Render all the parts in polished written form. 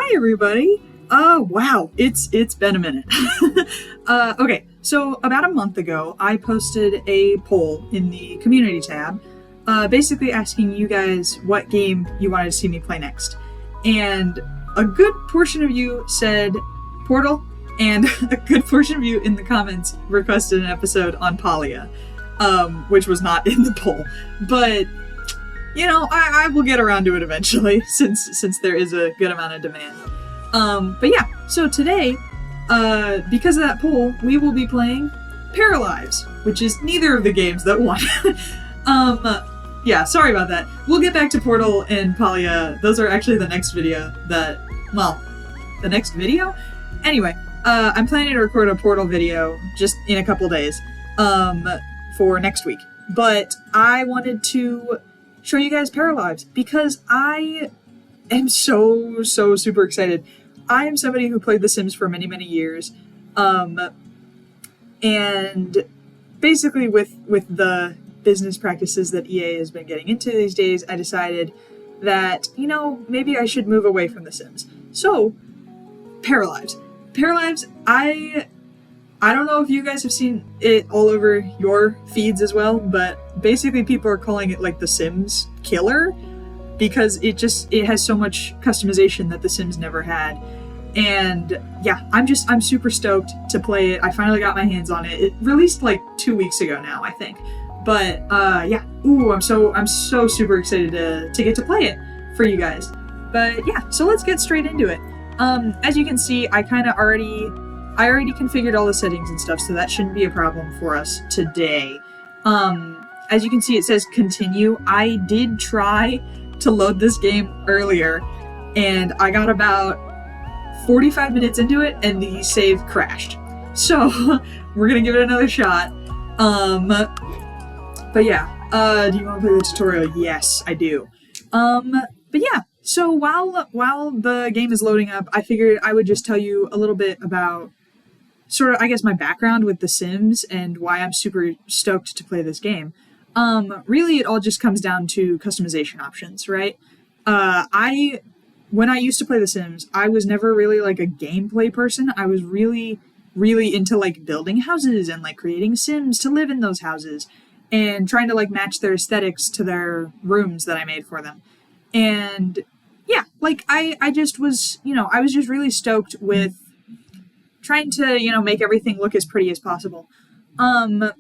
Hi everybody. Wow, it's been a minute. Okay, so about a month ago, I posted a poll in the community tab, basically asking you guys what game you wanted to see me play next. And a good portion of you said Portal, and a good portion of you in the comments requested an episode on Palia, which was not in the poll. But you know, I will get around to it eventually, since there is a good amount of demand. But yeah, so today, because of that poll, we will be playing Paralives, which is neither of the games that won. Yeah, sorry about that. We'll get back to Portal and Palia. Those are actually the next video the next video? Anyway, I'm planning to record a Portal video just in a couple days, for next week. But I wanted to show you guys Paralives because I am so super excited. I am somebody who played The Sims for many years, and basically with the business practices that EA has been getting into these days, I decided that, you know, maybe I should move away from The Sims. So, Paralives, I don't know if you guys have seen it all over your feeds as well, but basically people are calling it like The Sims Killer because it has so much customization that The Sims never had. And yeah, I'm super stoked to play it. I finally got my hands on it. It released like 2 weeks ago now, I think. But yeah, I'm so super excited to get to play it for you guys. But yeah, so let's get straight into it. As you can see, I already configured all the settings and stuff, so that shouldn't be a problem for us today. As you can see, it says continue. I did try to load this game earlier, and I got about 45 minutes into it, and the save crashed. So, we're gonna give it another shot. But yeah, do you want to play the tutorial? Yes, I do. But yeah, so while the game is loading up, I figured I would just tell you a little bit about sort of, I guess, my background with The Sims and why I'm super stoked to play this game. Really, it all just comes down to customization options, right? When I used to play The Sims, I was never really like a gameplay person. I was really into like building houses and like creating Sims to live in those houses and trying to like match their aesthetics to their rooms that I made for them. And yeah, like I just was, you know, I was just really stoked with trying to, you know, make everything look as pretty as possible. And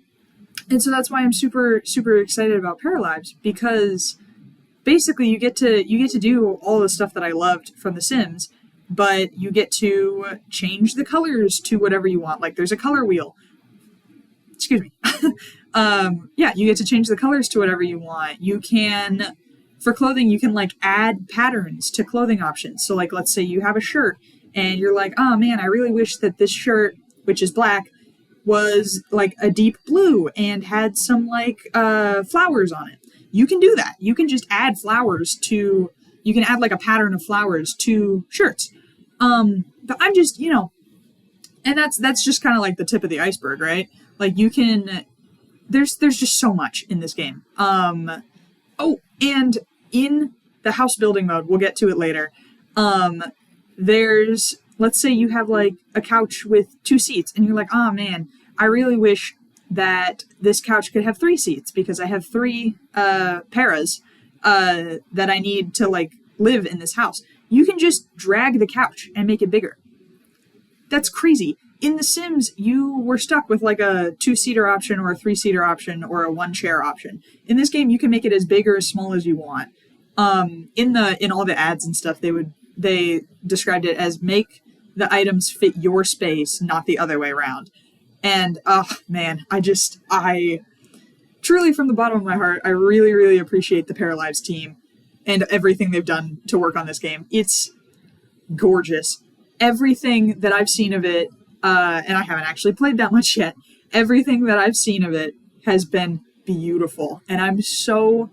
so that's why I'm super excited about Paralives, because basically you get to do all the stuff that I loved from The Sims, but you get to change the colors to whatever you want. Like there's a color wheel. Excuse me. Yeah, you get to change the colors to whatever you want. You can, for clothing, you can like add patterns to clothing options. So like, let's say you have a shirt and you're like, oh man, I really wish that this shirt, which is black, was like a deep blue and had some like flowers on it. You can do that. You can just add flowers to, you can add like a pattern of flowers to shirts. But I'm just, you know, and that's just kind of like the tip of the iceberg, right? Like you can, there's just so much in this game. Oh, and in the house building mode, we'll get to it later. There's, let's say you have like a couch with 2 seats and you're like, oh man, I really wish that this couch could have 3 seats because I have 3 paras that I need to like live in this house. You can just drag the couch and make it bigger. That's crazy. In The Sims, you were stuck with like a 2-seater option or a 3-seater option or a 1-chair option. In this game, you can make it as big or as small as you want. In all the ads and stuff, they described it as make the items fit your space, not the other way around. And, oh man, I truly from the bottom of my heart, I really appreciate the Paralives team and everything they've done to work on this game. It's gorgeous. Everything that I've seen of it, and I haven't actually played that much yet, everything that I've seen of it has been beautiful. And it's so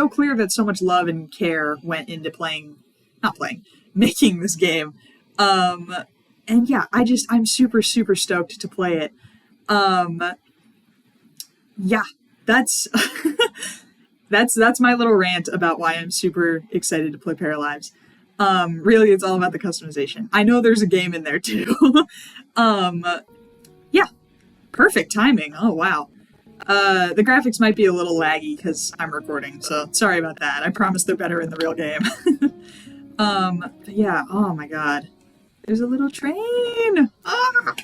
clear that so much love and care went into making this game. And yeah, I'm super stoked to play it. Yeah, that's that's my little rant about why I'm super excited to play Paralives. Really, it's all about the customization. I know there's a game in there too. um, yeah, perfect timing. Oh, wow. The graphics might be a little laggy because I'm recording, so sorry about that. I promise they're better in the real game. But yeah, oh my god. There's a little train! Ah!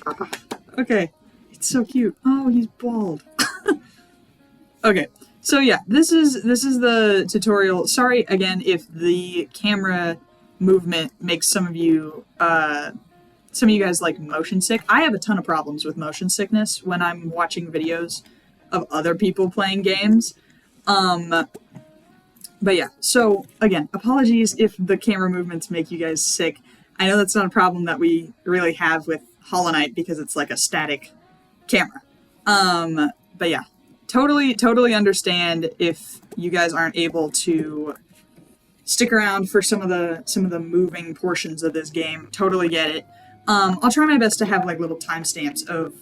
Okay, it's so cute. Oh, he's bald. Okay, so yeah, this is the tutorial. Sorry again if the camera movement makes some of you guys like motion sick. I have a ton of problems with motion sickness when I'm watching videos of other people playing games. But yeah, so again, apologies if the camera movements make you guys sick. I know that's not a problem that we really have with Hollow Knight because it's like a static camera. But yeah, totally understand if you guys aren't able to stick around for some of the moving portions of this game. Totally get it. I'll try my best to have like little timestamps of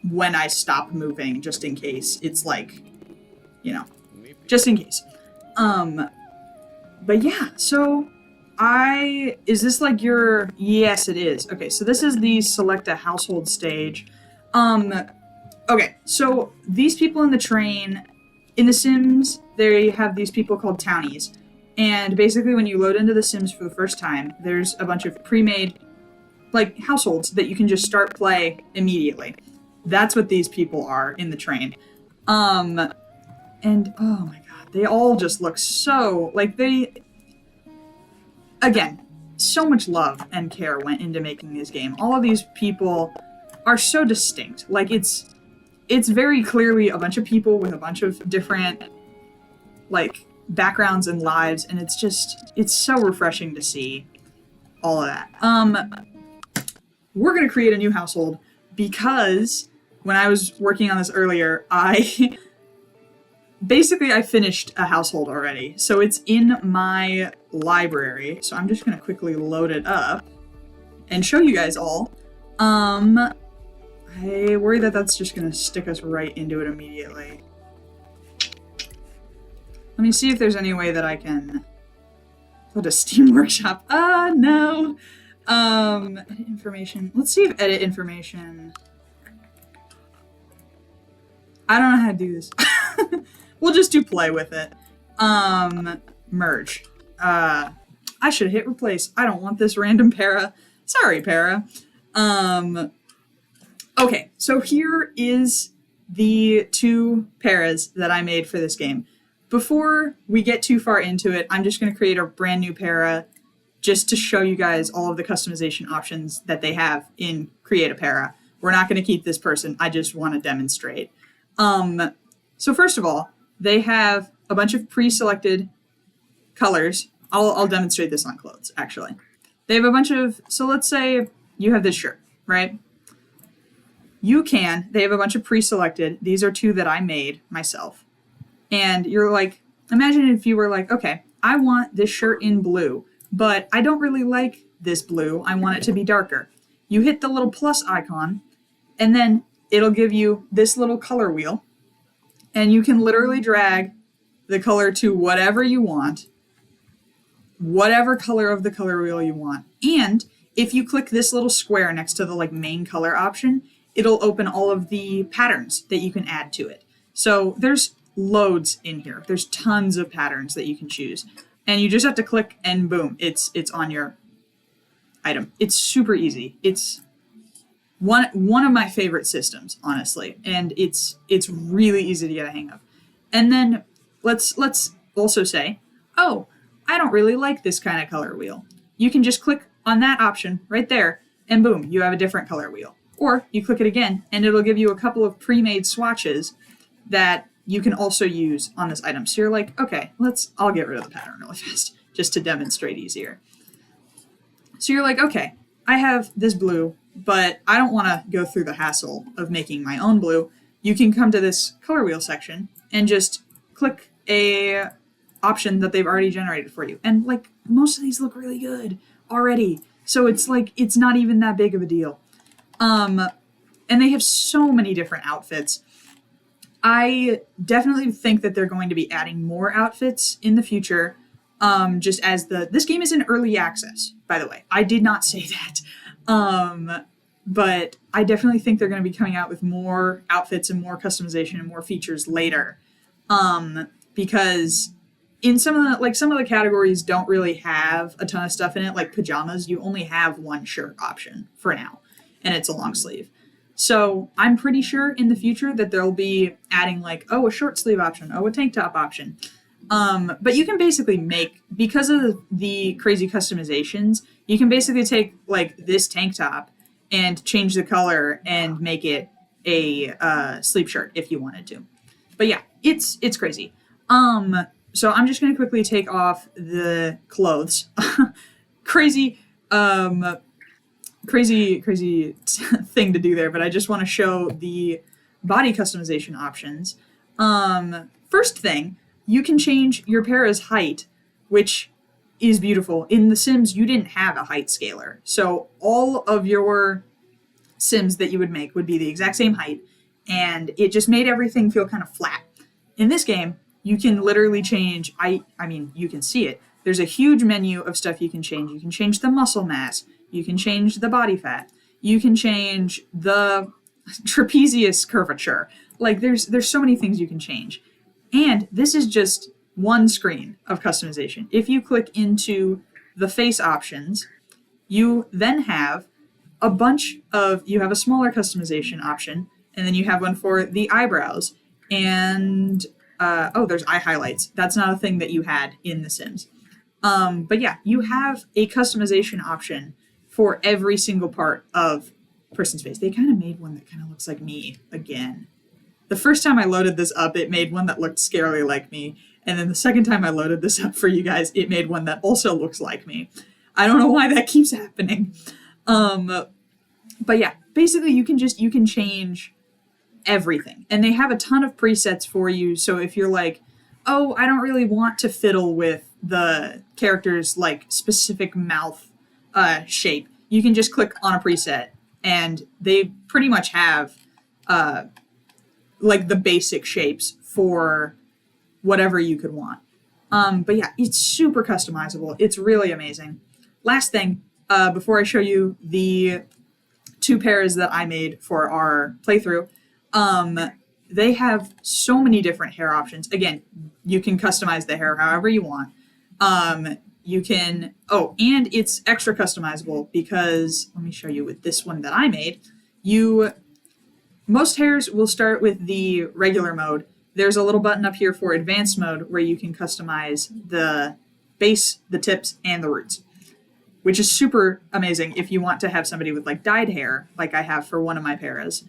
when I stop moving, just in case. It's like, just in case. But yeah, so is this like your, yes it is. Okay, so this is the select a household stage. Okay, so these people in the train, in The Sims, they have these people called townies. And basically when you load into The Sims for the first time, there's a bunch of pre-made like households that you can just start play immediately. That's what these people are in the train. And oh my god, they all just look so like again, so much love and care went into making this game. All of these people are so distinct. Like it's very clearly a bunch of people with a bunch of different like backgrounds and lives, and it's so refreshing to see all of that. We're gonna create a new household because when I was working on this earlier, I finished a household already. So it's in my library. So I'm just gonna quickly load it up and show you guys all. I worry that that's just gonna stick us right into it immediately. Let me see if there's any way that I can put a Steam Workshop. No. Edit information. Let's see if edit information. I don't know how to do this. We'll just do play with it. Merge. I should hit replace. I don't want this random para. Sorry, para. Okay, so here is the two paras that I made for this game. Before we get too far into it, I'm just going to create a brand new para just to show you guys all of the customization options that they have in Create a Para. We're not going to keep this person. I just want to demonstrate. So first of all, they have a bunch of pre-selected colors. I'll demonstrate this on clothes, actually. They have a bunch of, so let's say you have this shirt, right? They have a bunch of pre-selected. These are two that I made myself. And you're like, imagine if you were like, okay, I want this shirt in blue, but I don't really like this blue. I want it to be darker. You hit the little plus icon, and then it'll give you this little color wheel, and you can literally drag the color to whatever you want, whatever color of the color wheel you want. And if you click this little square next to the like main color option, it'll open all of the patterns that you can add to it. So there's loads in here. There's tons of patterns that you can choose. And you just have to click and boom, it's on your item. It's super easy. It's one of my favorite systems, honestly, and it's really easy to get a hang of. And then let's also say, oh, I don't really like this kind of color wheel. You can just click on that option right there, and boom, you have a different color wheel. Or you click it again, and it'll give you a couple of pre-made swatches that you can also use on this item. So you're like, okay, I'll get rid of the pattern really fast, just to demonstrate easier. So you're like, okay, I have this blue, but I don't want to go through the hassle of making my own blue. You can come to this color wheel section and just click a option that they've already generated for you. And like most of these look really good already. So it's like, it's not even that big of a deal. And they have so many different outfits. I definitely think that they're going to be adding more outfits in the future. just as this game is in early access, by the way. I did not say that. But I definitely think they're going to be coming out with more outfits and more customization and more features later. Because in some of the categories don't really have a ton of stuff in it, like pajamas. You only have one shirt option for now, and it's a long sleeve. So I'm pretty sure in the future that they'll be adding like, oh, a short sleeve option, oh, a tank top option. But you can basically make, because of the crazy customizations, you can basically take like this tank top and change the color and make it a sleep shirt if you wanted to. But yeah, it's crazy. So I'm just gonna quickly take off the clothes. crazy thing to do there, but I just want to show the body customization options. First thing, you can change your para's height, which is beautiful. In The Sims, you didn't have a height scaler. So all of your Sims that you would make would be the exact same height, and it just made everything feel kind of flat. In this game, you can literally change, I mean, you can see it. There's a huge menu of stuff you can change. You can change the muscle mass. You can change the body fat. You can change the trapezius curvature. Like, there's so many things you can change. And this is just one screen of customization. If you click into the face options, you then have you have a smaller customization option, and then you have one for the eyebrows. And, there's eye highlights. That's not a thing that you had in The Sims. But yeah, you have a customization option for every single part of a person's face. They kind of made one that kind of looks like me again. The first time I loaded this up, it made one that looked scarily like me. And then the second time I loaded this up for you guys, it made one that also looks like me. I don't know why that keeps happening. But yeah, basically you can change everything. And they have a ton of presets for you. So if you're like, oh, I don't really want to fiddle with the character's like specific mouth shape, you can just click on a preset and they pretty much have like the basic shapes for whatever you could want. But yeah, it's super customizable. It's really amazing. Last thing, before I show you the 2 pairs that I made for our playthrough, they have so many different hair options. Again, you can customize the hair however you want. You can, and it's extra customizable because, let me show you with this one that I made, most hairs will start with the regular mode. There's a little button up here for advanced mode where you can customize the base, the tips, and the roots, which is super amazing if you want to have somebody with like dyed hair, like I have for one of my paras,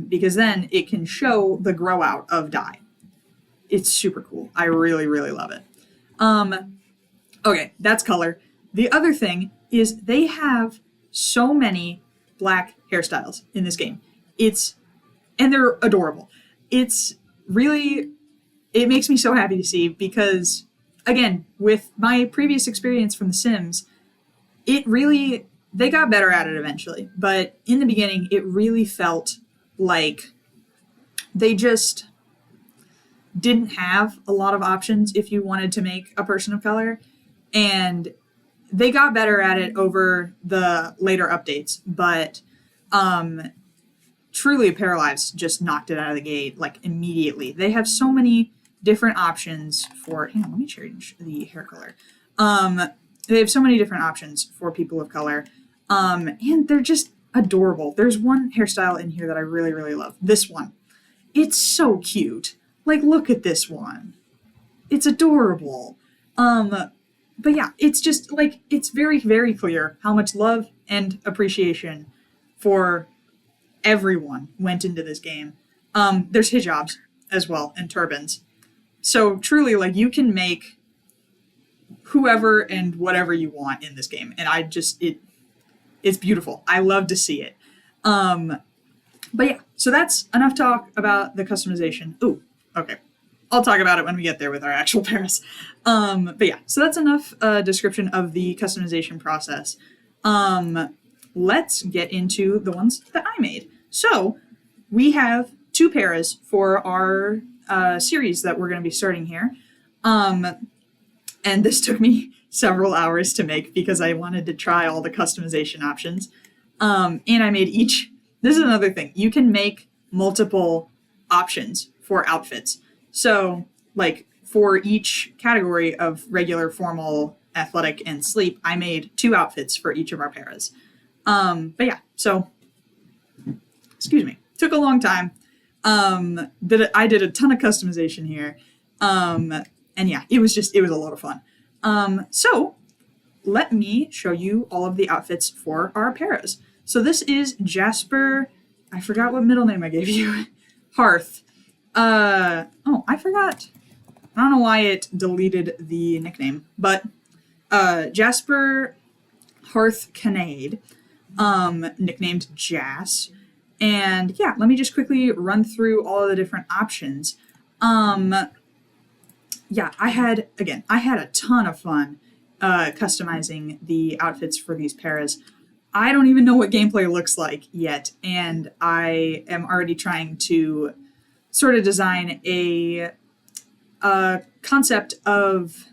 because then it can show the grow out of dye. It's super cool. I really, really love it. Okay, that's color. The other thing is they have so many black hairstyles in this game. And they're adorable. It makes me so happy to see because, again, with my previous experience from The Sims, they got better at it eventually. But in the beginning, it really felt like they just didn't have a lot of options if you wanted to make a person of color. And they got better at it over the later updates. But truly, Paralives just knocked it out of the gate, like, immediately. They have so many different options for... Hang on, let me change the hair color. They have so many different options for people of color. And they're just adorable. There's one hairstyle in here that I really, really love. This one. It's so cute. Like, look at this one. It's adorable. But yeah, it's just, like, it's very, very clear how much love and appreciation for everyone went into this game. There's hijabs as well and turbans. So truly, like, you can make whoever and whatever you want in this game. And it's beautiful. I love to see it. But yeah, so that's enough talk about the customization. Ooh, okay. I'll talk about it when we get there with our actual pairs. But yeah, so that's enough description of the customization process. Let's get into the ones that I made. So we have 2 pairs for our series that we're going to be starting here. And this took me several hours to make because I wanted to try all the customization options. And I made each. This is another thing. You can make multiple options for outfits. So, like, for each category of regular, formal, athletic, and sleep, I made 2 outfits for each of our paras. But yeah, so, excuse me, took a long time. I did a ton of customization here. And yeah, it was a lot of fun. So let me show you all of the outfits for our paras. So this is Jasper. I forgot what middle name I gave you. Hearth. I forgot. I don't know why it deleted the nickname, but Jasper Hearth Canade, nicknamed Jas. And yeah, let me just quickly run through all of the different options. Yeah, I had a ton of fun customizing the outfits for these paras. I don't even know what gameplay looks like yet, and I am already trying to sort of design a concept of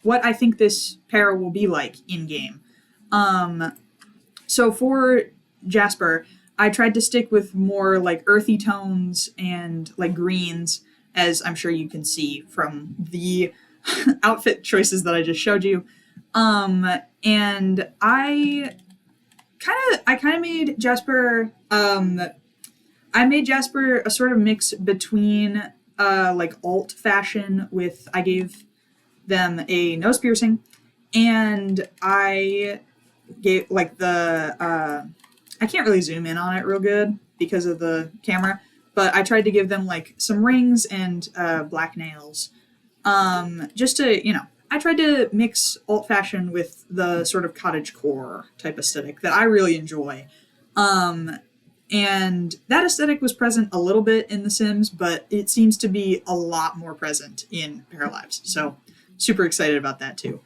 what I think this para will be like in-game. So for Jasper, I tried to stick with more like earthy tones and like greens, as I'm sure you can see from the outfit choices that I just showed you. And I kind of made Jasper, I made Jasper a sort of mix between like alt fashion with, I gave them a nose piercing, and I gave like I can't really zoom in on it real good because of the camera, but I tried to give them like some rings and black nails. Just to, I tried to mix alt fashion with the sort of cottagecore type aesthetic that I really enjoy. And that aesthetic was present a little bit in The Sims, but it seems to be a lot more present in Paralives. So super excited about that too.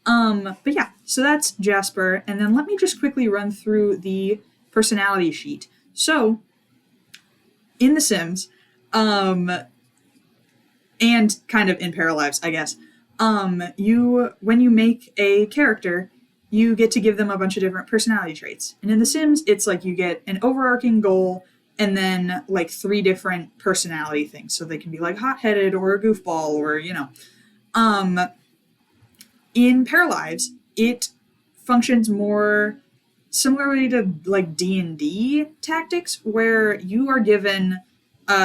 But yeah, so that's Jasper. And then let me just quickly run through the personality sheet. So in The Sims, and kind of in Paralives, I guess, when you make a character, you get to give them a bunch of different personality traits. And in The Sims, it's like you get an overarching goal and then like 3 different personality things. So they can be like hot-headed or a goofball or, in Paralives, it functions more similarly to like D&D tactics, where you are given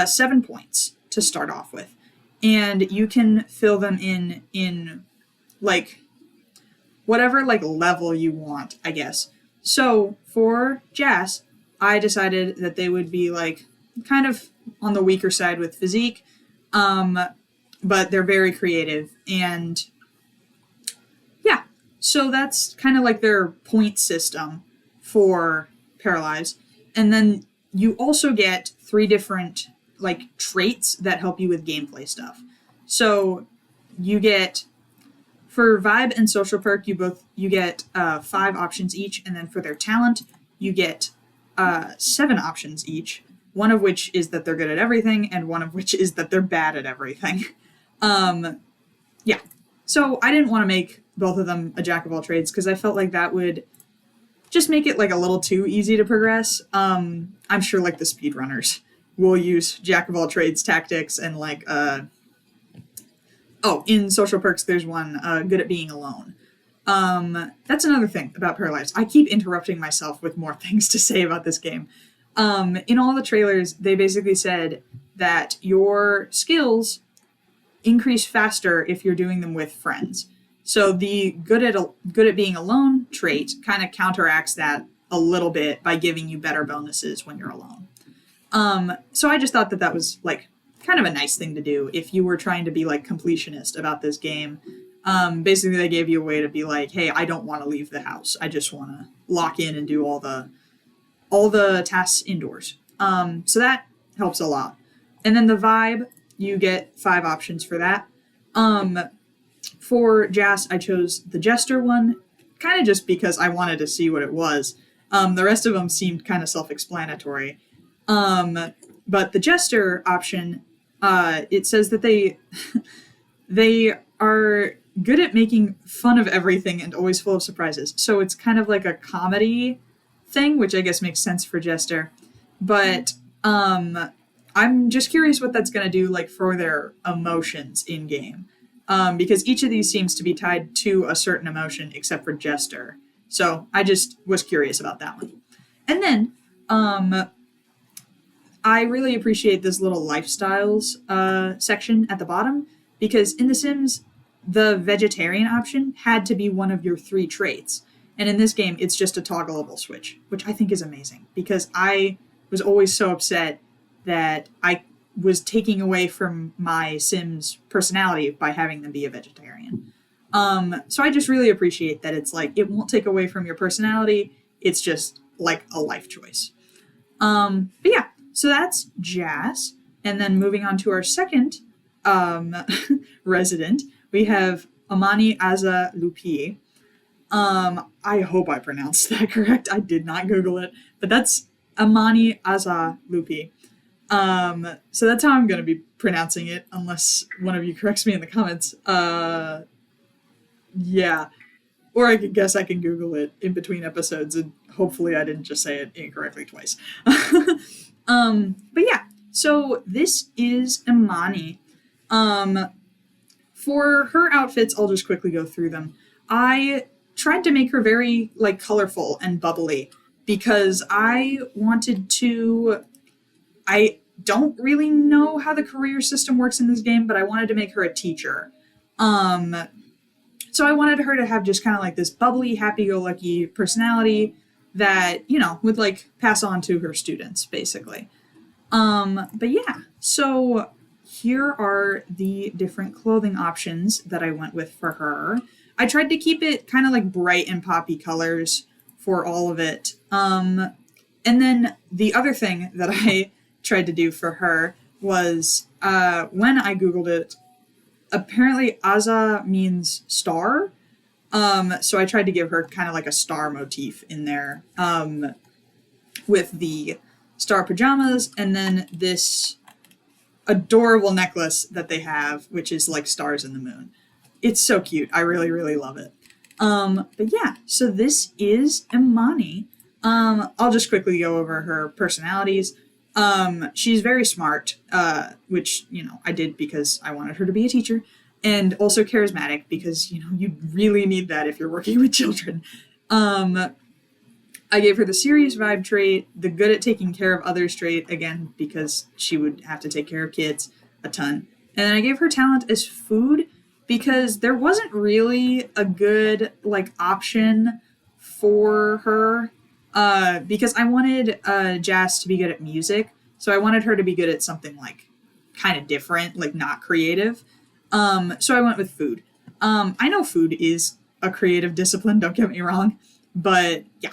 7 points to start off with. And you can fill them in like whatever like level you want, I guess. So for Jas, I decided that they would be like kind of on the weaker side with physique, but they're very creative. And yeah, so that's kind of like their point system for Paralives. And then you also get 3 different like traits that help you with gameplay stuff. So you get, for vibe and social perk, you get 5 options each, and then for their talent, you get 7 options each. One of which is that they're good at everything, and one of which is that they're bad at everything. Yeah. So I didn't want to make both of them a jack of all trades because I felt like that would just make it like a little too easy to progress. I'm sure like the speedrunners will use jack of all trades tactics and like in social perks there's one good at being alone. That's another thing about Paralives. I keep interrupting myself with more things to say about this game. In all the trailers, they basically said that your skills increase faster if you're doing them with friends. So the good at being alone trait kind of counteracts that a little bit by giving you better bonuses when you're alone. So I just thought that was like kind of a nice thing to do if you were trying to be like completionist about this game. Basically they gave you a way to be like, hey, I don't want to leave the house. I just want to lock in and do all the tasks indoors. So that helps a lot. And then the vibe, you get 5 options for that. For Jas, I chose the Jester one, kind of just because I wanted to see what it was. The rest of them seemed kind of self-explanatory. But the Jester option, it says that they are good at making fun of everything and always full of surprises. So it's kind of like a comedy thing, which I guess makes sense for Jester. But I'm just curious what that's going to do like for their emotions in game. Because each of these seems to be tied to a certain emotion except for Jester. So I just was curious about that one. And then I really appreciate this little lifestyles section at the bottom because in The Sims, the vegetarian option had to be one of your 3 traits. And in this game, it's just a toggleable switch, which I think is amazing because I was always so upset that I was taking away from my Sims personality by having them be a vegetarian. So I just really appreciate that it's like, it won't take away from your personality. It's just like a life choice. But yeah, so that's Jas. And then moving on to our second resident, we have Amani Aza Lupi. I hope I pronounced that correct. I did not Google it, but that's Amani Aza Lupi. So that's how I'm going to be pronouncing it, unless one of you corrects me in the comments. Yeah. Or I guess I can Google it in between episodes, and hopefully I didn't just say it incorrectly twice. But yeah, so this is Imani. For her outfits, I'll just quickly go through them. I tried to make her very like colorful and bubbly because I wanted to. I don't really know how the career system works in this game, but I wanted to make her a teacher. So I wanted her to have just kind of like this bubbly, happy-go-lucky personality that, you know, would like pass on to her students, basically. But yeah, so here are the different clothing options that I went with for her. I tried to keep it kind of like bright and poppy colors for all of it. And then the other thing that I tried to do for her was when I Googled it, apparently Aza means star. So I tried to give her kind of like a star motif in there with the star pajamas and then this adorable necklace that they have, which is like stars in the moon. It's so cute. I really, really love it. But yeah, so this is Imani. I'll just quickly go over her personalities. She's very smart, which, you know, I did because I wanted her to be a teacher, and also charismatic because, you know, you really need that if you're working with children. I gave her the serious vibe trait, the good at taking care of others trait, again, because she would have to take care of kids a ton. And then I gave her talent as food because there wasn't really a good, like, option for her. Because I wanted Jas to be good at music, so I wanted her to be good at something like kind of different, like not creative. So I went with food. I know food is a creative discipline, don't get me wrong, but yeah,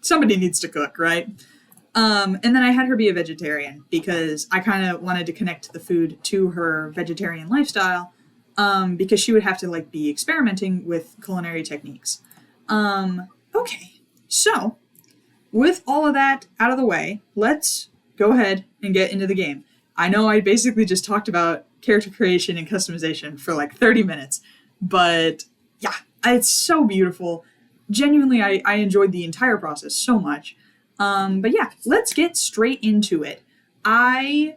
somebody needs to cook, right? And then I had her be a vegetarian because I kind of wanted to connect the food to her vegetarian lifestyle, because she would have to like be experimenting with culinary techniques. Okay, so with all of that out of the way, let's go ahead and get into the game. I know I basically just talked about character creation and customization for like 30 minutes, but yeah, it's so beautiful. Genuinely, I enjoyed the entire process so much. But yeah, let's get straight into it. I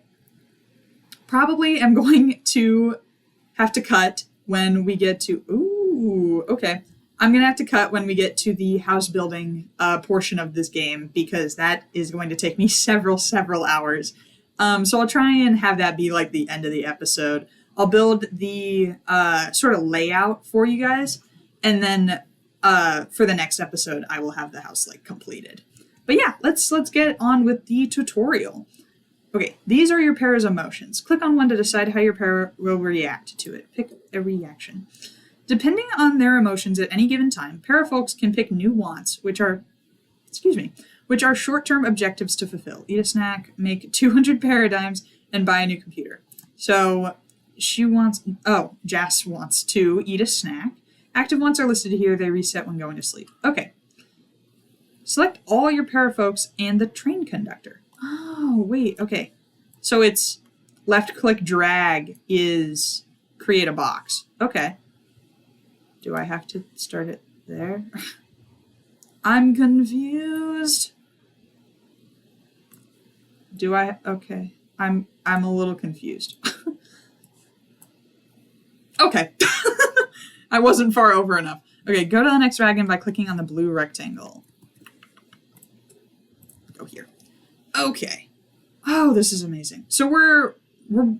probably am going to have to cut when we get to, okay. I'm going to have to cut when we get to the house building portion of this game because that is going to take me several hours. So I'll try and have that be like the end of the episode. I'll build the sort of layout for you guys, and then for the next episode, I will have the house like completed. But yeah, let's get on with the tutorial. Okay, these are your pair's emotions. Click on one to decide how your pair will react to it. Pick a reaction. Depending on their emotions at any given time, parafolks can pick new wants, which are short-term objectives to fulfill. Eat a snack, make 200 paradigms, and buy a new computer. So Jas wants to eat a snack. Active wants are listed here. They reset when going to sleep. Okay. Select all your parafolks and the train conductor. Oh, wait, okay. So it's left-click drag is create a box. Okay. Do I have to start it there? I'm confused. Do I? Okay. I'm a little confused. Okay. I wasn't far over enough. Okay, go to the next dragon by clicking on the blue rectangle. Go here. Okay. Oh, this is amazing. So we're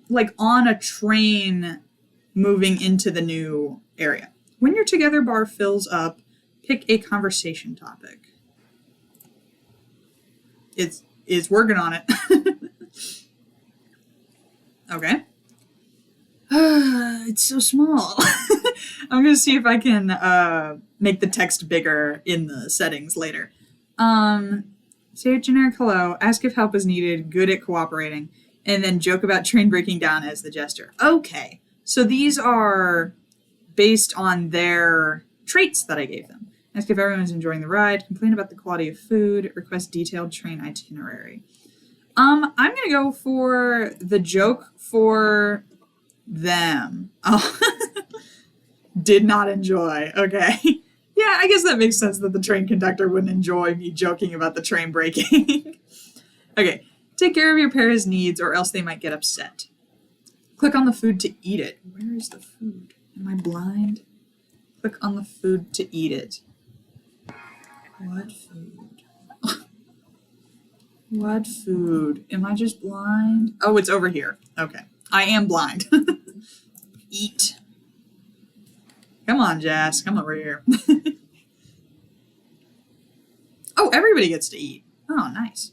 like on a train moving into the new area. When your together bar fills up, pick a conversation topic. It's working on it. Okay. It's so small. I'm going to see if I can make the text bigger in the settings later. Say a generic hello, ask if help is needed, good at cooperating, and then joke about train breaking down as the gesture. Okay. So these are based on their traits that I gave them. Ask if everyone's enjoying the ride, complain about the quality of food, request detailed train itinerary. I'm going to go for the joke for them. Oh, did not enjoy. Okay. Yeah, I guess that makes sense that the train conductor wouldn't enjoy me joking about the train breaking. Okay. Take care of your pair's needs or else they might get upset. Click on the food to eat it. Where is the food? Am I blind? Click on the food to eat it. What food? What food? Am I just blind? Oh, it's over here. Okay. I am blind. Eat. Come on, Jess. Come over here. Oh, everybody gets to eat. Oh, nice.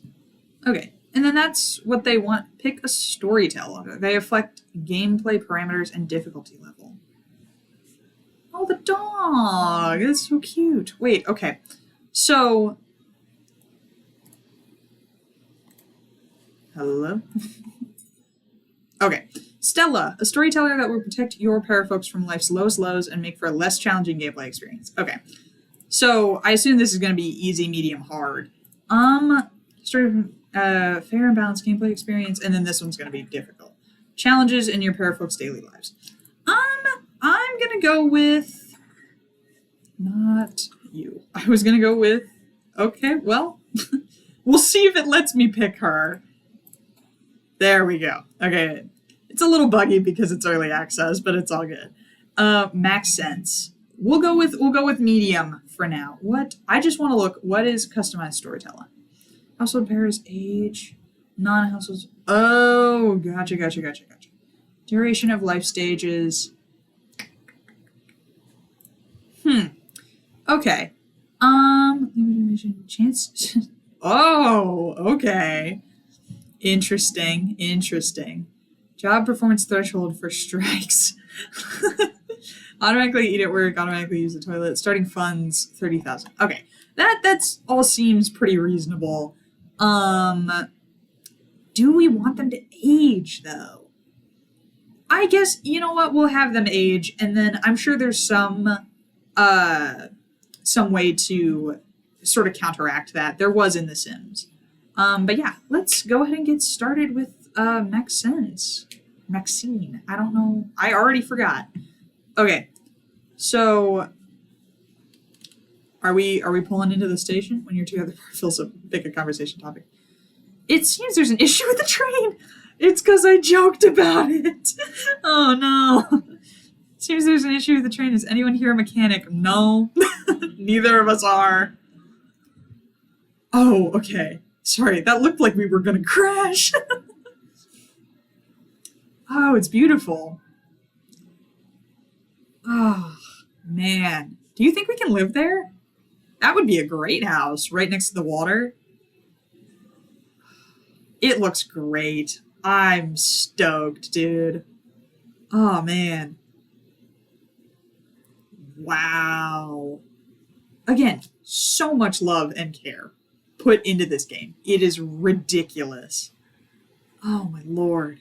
Okay. And then that's what they want. Pick a storyteller. They reflect gameplay parameters and difficulty level. Oh, the dog. That's so cute. Wait, okay. So... Hello? Okay. Stella, a storyteller that will protect your parafolks from life's lowest lows and make for a less challenging gameplay experience. Okay. So I assume this is going to be easy, medium, hard. Fair and balanced gameplay experience, and then this one's going to be difficult. Challenges in your parafolks' daily lives. I'm going to go with... Not you. I was going to go with... Okay, well, we'll see if it lets me pick her. There we go. Okay. It's a little buggy because it's early access, but it's all good. Max sense. We'll go with medium for now. What? I just want to look. What is customized storytelling? Household pairs, age, non-households. Oh, gotcha. Duration of life stages. Okay. Chance. Oh, okay. Interesting. Job performance threshold for strikes. Automatically eat at work, automatically use the toilet. Starting funds, 30,000. Okay. That's all seems pretty reasonable. Do we want them to age though? I guess, you know what, we'll have them age, and then I'm sure there's some way to sort of counteract that. There was in The Sims. But yeah, let's go ahead and get started with Maxine. I don't know. I already forgot. Okay. So are we pulling into the station when you're together? Feels a pick a conversation topic. It seems there's an issue with the train. It's because I joked about it. Oh no. Seems there's an issue with the train. Is anyone here a mechanic? No. Neither of us are. Oh, okay. Sorry, that looked like we were gonna crash. Oh, it's beautiful. Oh, man. Do you think we can live there? That would be a great house right next to the water. It looks great. I'm stoked, dude. Oh, man. Wow. Again, so much love and care put into this game. It is ridiculous. Oh, my lord.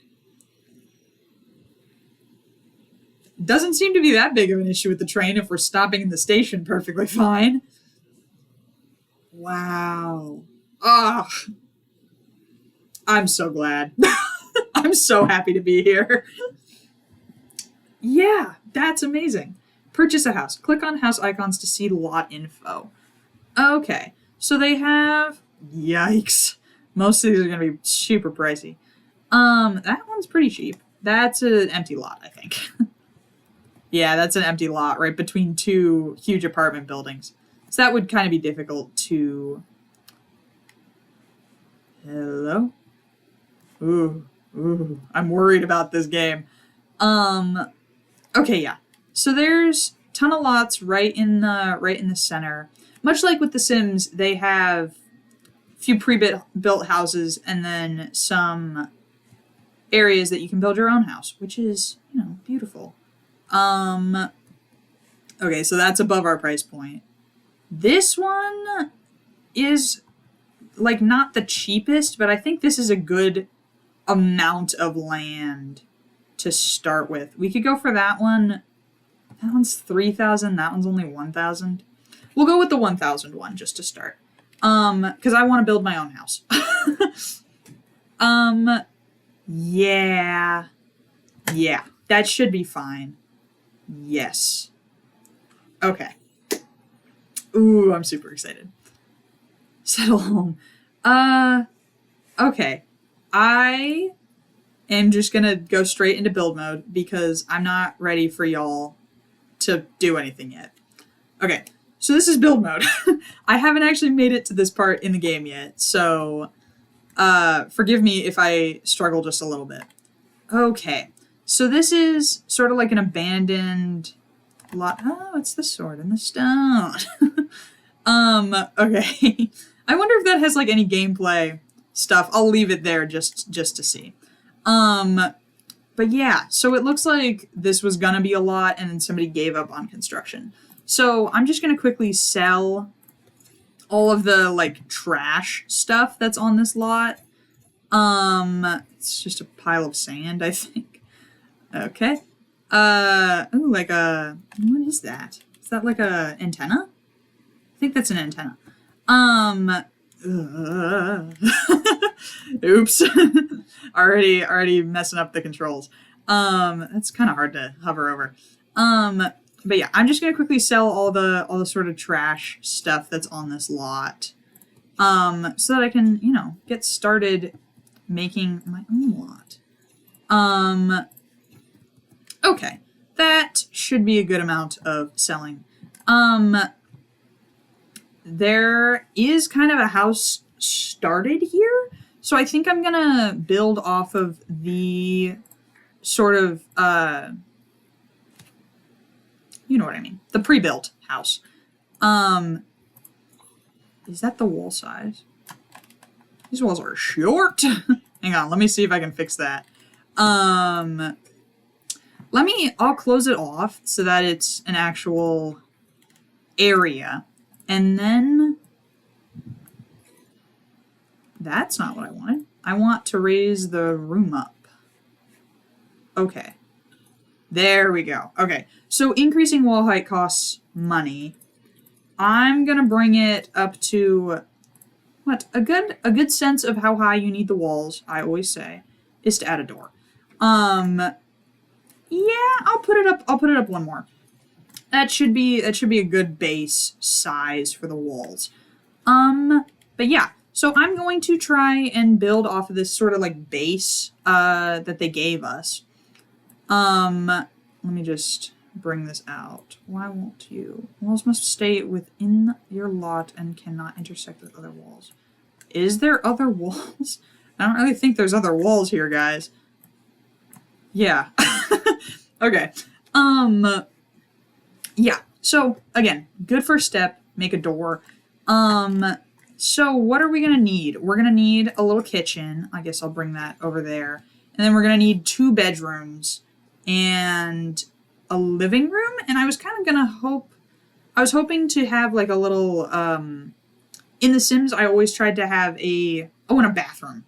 Doesn't seem to be that big of an issue with the train if we're stopping in the station perfectly fine. Wow. Ah. I'm so glad. I'm so happy to be here. Yeah, that's amazing. Purchase a house. Click on house icons to see lot info. Okay, so they have... Yikes. Most of these are going to be super pricey. That one's pretty cheap. That's an empty lot, I think. Yeah, that's an empty lot right between two huge apartment buildings. So that would kind of be difficult to... Hello? Ooh, I'm worried about this game. Okay, yeah. So there's a ton of lots right in the center. Much like with The Sims, they have a few pre-built houses and then some areas that you can build your own house, which is, beautiful. Okay, so that's above our price point. This one is like not the cheapest, but I think this is a good amount of land to start with. We could go for that one. That one's 3,000. That one's only 1,000. We'll go with the 1,000 one just to start. Because I want to build my own house. Yeah. Yeah, that should be fine. Yes. Okay. Ooh, I'm super excited. Settle home. Okay. I am just gonna go straight into build mode because I'm not ready for y'all to do anything yet. Okay, so this is build mode. I haven't actually made it to this part in the game yet, so forgive me if I struggle just a little bit. Okay, so this is sort of like an abandoned lot. Oh, it's the sword and the stone. Okay. I wonder if that has like any gameplay stuff. I'll leave it there just to see. But yeah, so it looks like this was gonna be a lot and then somebody gave up on construction. So I'm just gonna quickly sell all of the like trash stuff that's on this lot. It's just a pile of sand, I think. Okay. Ooh, like a, what is that? Is that like a antenna? I think that's an antenna. Oops. already messing up the controls. That's kind of hard to hover over. But yeah, I'm just gonna quickly sell all the sort of trash stuff that's on this lot. So that I can, get started making my own lot. Okay. That should be a good amount of selling. There is kind of a house started here, so I think I'm gonna build off of the sort of, you know what I mean, the pre-built house. Is that the wall size? These walls are short. Hang on, let me see if I can fix that. I'll close it off so that it's an actual area. And then, that's not what I wanted. I want to raise the room up. Okay. There we go. Okay, so increasing wall height costs money. I'm gonna bring it up to, what, a good sense of how high you need the walls, I always say, is to add a door. Yeah, I'll put it up one more. That should be a good base size for the walls. But yeah, so I'm going to try and build off of this sort of like base that they gave us. Let me just bring this out. Why won't you? Walls must stay within your lot and cannot intersect with other walls. Is there other walls? I don't really think there's other walls here, guys. Yeah. Okay. Yeah. So, again, good first step, make a door. So what are we gonna need? We're gonna need a little kitchen. I guess I'll bring that over there. And then we're gonna need 2 bedrooms and a living room. And I was kind of I was hoping to have like a little, in The Sims, I always tried to have and a bathroom.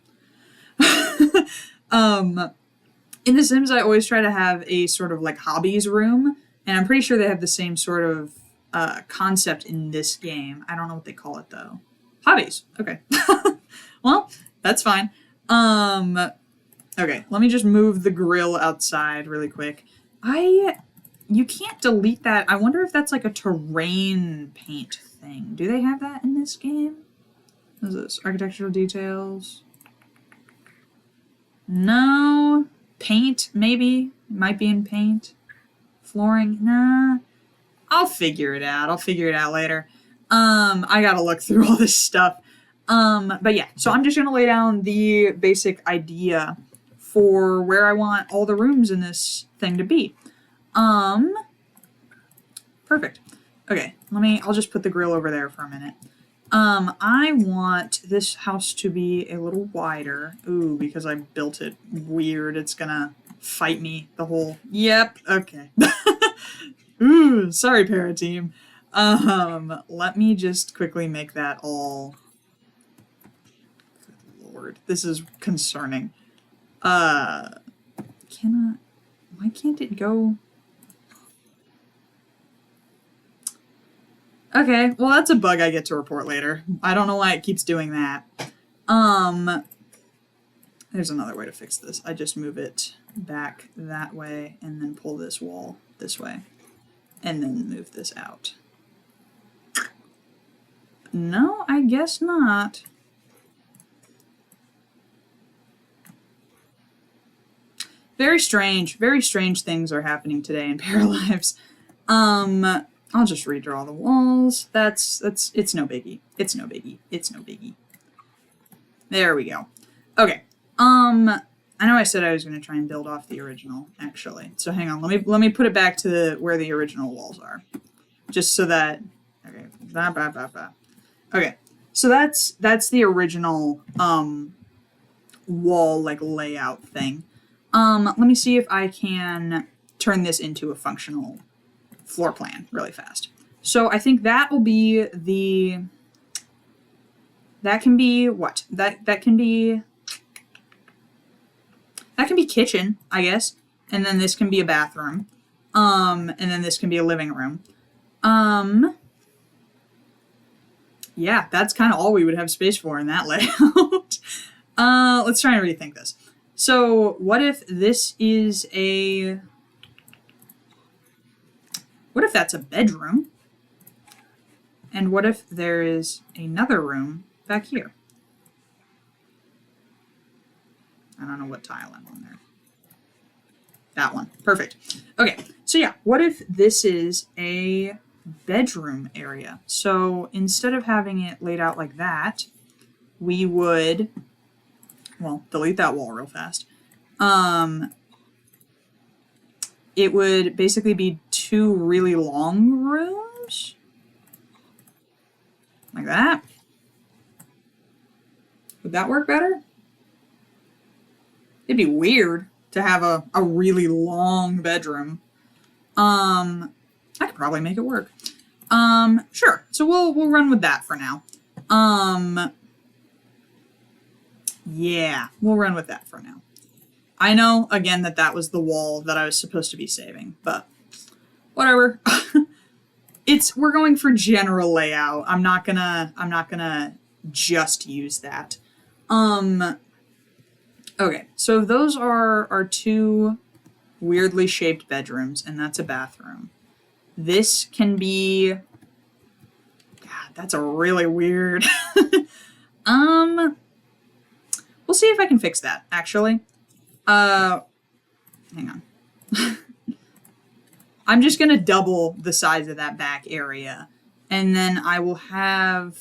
In The Sims, I always try to have a sort of like hobbies room, and I'm pretty sure they have the same sort of concept in this game. I don't know what they call it though. Hobbies. Okay. Well, that's fine. Okay, let me just move the grill outside really quick. You can't delete that. I wonder if that's like a terrain paint thing. Do they have that in this game? What is this? Architectural details? No. Paint, maybe? It might be in paint. Flooring? Nah. I'll figure it out. I'll figure it out later. I gotta look through all this stuff. But yeah, so I'm just gonna lay down the basic idea for where I want all the rooms in this thing to be. Perfect. Okay, I'll just put the grill over there for a minute. I want this house to be a little wider. Ooh, because I built it weird, it's gonna fight me the whole... Yep, okay. Ooh, sorry, Para Team. Let me just quickly make that all... Good Lord, this is concerning. Why can't it go... Okay, well that's a bug I get to report later. I don't know why it keeps doing that. There's another way to fix this. I just move it back that way and then pull this wall this way. And then move this out. No, I guess not. Very strange things are happening today in Paralives. I'll just redraw the walls. It's no biggie. It's no biggie. It's no biggie. There we go. Okay. I know I said I was going to try and build off the original, actually. So hang on. Let me put it back to where the original walls are. Just so that... Okay. Okay. So that's the original, wall, like, layout thing. Let me see if I can turn this into a functional floor plan really fast. So I think that will be the... That can be what? That can be kitchen, I guess. And then this can be a bathroom. And then this can be a living room. Yeah, that's kind of all we would have space for in that layout. Let's try and rethink this. So what if this is a... What if that's a bedroom? And what if there is another room back here? I don't know what tile I'm on there. That one. Perfect. Okay, so yeah, what if this is a bedroom area? So instead of having it laid out like that, we would, well, delete that wall real fast. It would basically be two really long rooms. Like that. Would that work better? It'd be weird to have a really long bedroom. I could probably make it work. Sure. So we'll run with that for now. Yeah, we'll run with that for now. I know, again, that was the wall that I was supposed to be saving, but whatever. We're going for general layout. I'm not gonna just use that. Okay, so those are our two weirdly shaped bedrooms, and that's a bathroom. This can be... God, that's a really weird... We'll see if I can fix that, actually. Hang on. I'm just gonna double the size of that back area, and then I'll have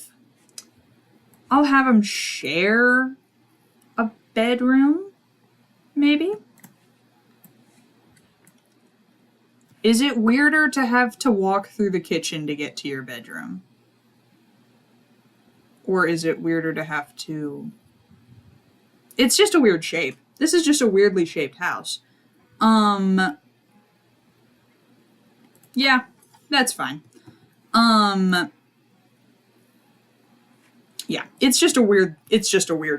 them share a bedroom, maybe? Is it weirder to have to walk through the kitchen to get to your bedroom? Or is it weirder to have to... It's just a weird shape. This is just a weirdly shaped house. Yeah, that's fine. Yeah, it's just a weird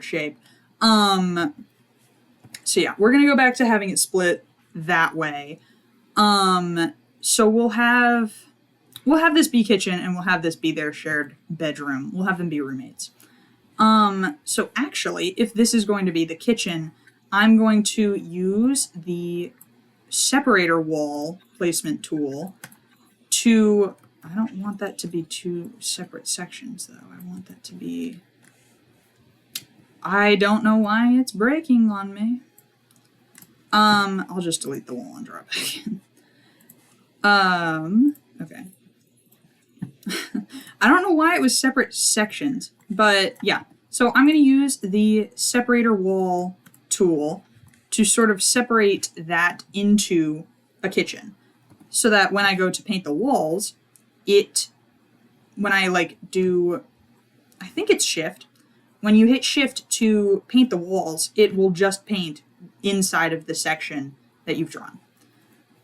shape. So yeah, we're gonna go back to having it split that way. So we'll have this be kitchen and we'll have this be their shared bedroom. We'll have them be roommates. So actually, if this is going to be the kitchen, I'm going to use the separator wall placement tool to, I don't want that to be two separate sections though. I want that to be, I don't know why it's breaking on me. I'll just delete the wall and draw it back in. Okay. I don't know why it was separate sections, but yeah. So I'm going to use the separator wall tool to sort of separate that into a kitchen so that when I go to paint the walls, when I like do, I think it's shift. When you hit shift to paint the walls, it will just paint inside of the section that you've drawn.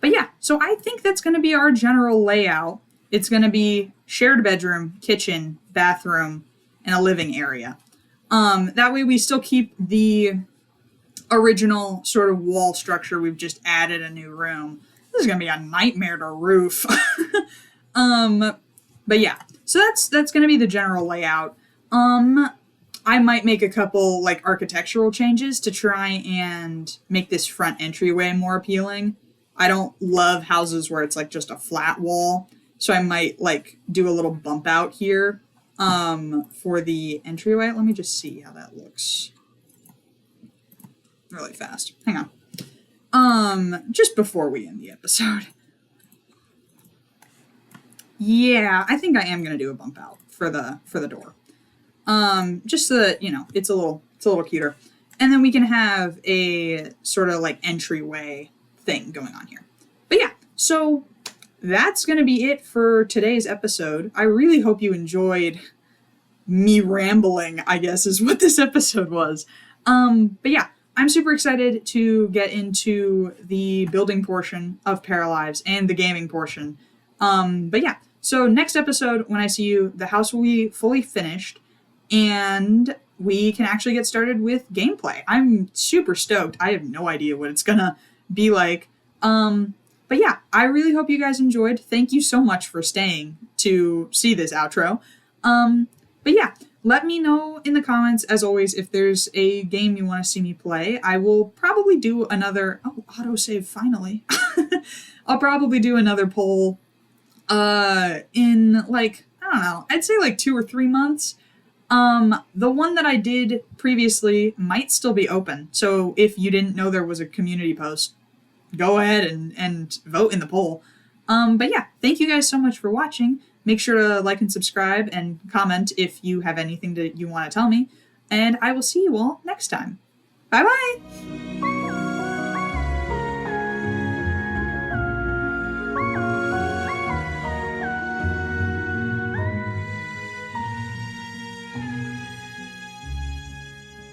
But yeah, so I think that's going to be our general layout. It's going to be shared bedroom, kitchen, bathroom, and a living area. That way we still keep the original sort of wall structure. We've just added a new room. This is going to be a nightmare to roof. But yeah, so that's going to be the general layout. I might make a couple like architectural changes to try and make this front entryway more appealing. I don't love houses where it's like just a flat wall. So I might like do a little bump out here for the entryway. Let me just see how that looks really fast. Hang on. Just before we end the episode. Yeah, I think I am gonna do a bump out for the door. Just so that, you know, it's a little cuter. And then we can have a sort of like entryway thing going on here. But yeah, so that's going to be it for today's episode. I really hope you enjoyed me rambling, I guess is what this episode was. But yeah, I'm super excited to get into the building portion of Paralives and the gaming portion. But yeah, so next episode, when I see you, the house will be fully finished and we can actually get started with gameplay. I'm super stoked. I have no idea what it's gonna be like. But yeah, I really hope you guys enjoyed. Thank you so much for staying to see this outro. But yeah, let me know in the comments, as always, if there's a game you want to see me play. I will probably do another, autosave finally. I'll probably do another poll in like, I don't know, I'd say like 2 or 3 months. The one that I did previously might still be open. So if you didn't know there was a community post, go ahead and vote in the poll. But yeah, thank you guys so much for watching. Make sure to like and subscribe and comment if you have anything that you want to tell me. And I will see you all next time. Bye-bye!